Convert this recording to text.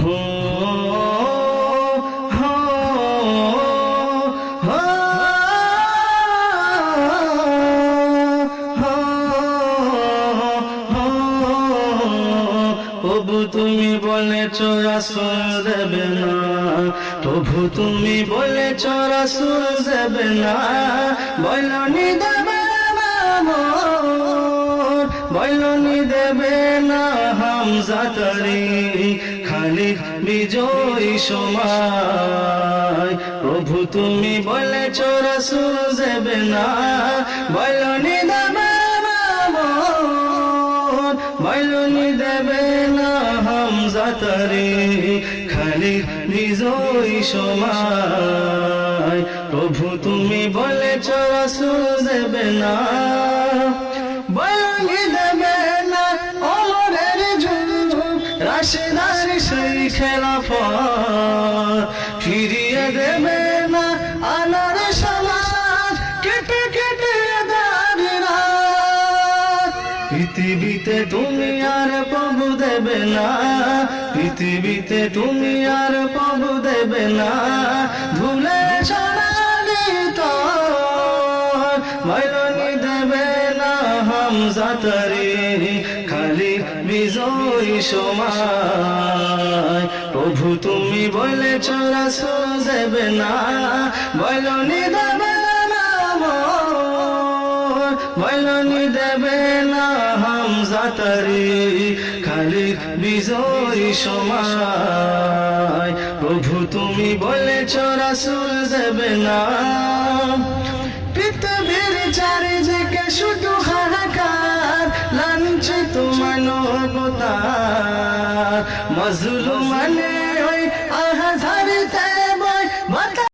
হো হো হো প্রভু তুমি বলেছ রাসূল দেবে না, প্রভু তুমি বলেছ রাসূল দেবে না, বলনি দেবে না মোর, বলনি দেবে না হামজা তারি খালিদ বিজয়ী সময়। প্রভু তুমি বলেছ রাসূল দেবে না, বলনি দেবে না মোর, বলনি দেবে না হামজা তারি খালিদ বিজয়ী সময়। প্রভু তুমি বলেছ রাসূল দেবে না, বলনি দেবে না ওমরের যুগ রাশেদার সেই খেলাফত, ফিরিয়ে দেবে না আনার সমাজ কেটে কেটে দাঁড়িয়ে। পৃথিবীতে তুমি আর প্রভু দেবে না, পৃথিবীতে তুমি আর প্রভু দেবে না, ধুলে সোনালি তোর বলনি দেবে না হামজা তারি খালিদ বিজয়ী সময়। প্রভু তুমি বলেছ রাসূল দেবে না, বলনি দেবে না মোর, বলনি দেবে না হামজা তারি খালিদ বিজয়ী সময়। প্রভু তুমি বলেছ রাসূল দেবে না। পৃথিবীর চারিদিকে শুধু হাহাকার, লাঞ্ছিত মানবতা, মজলুম মানে ওই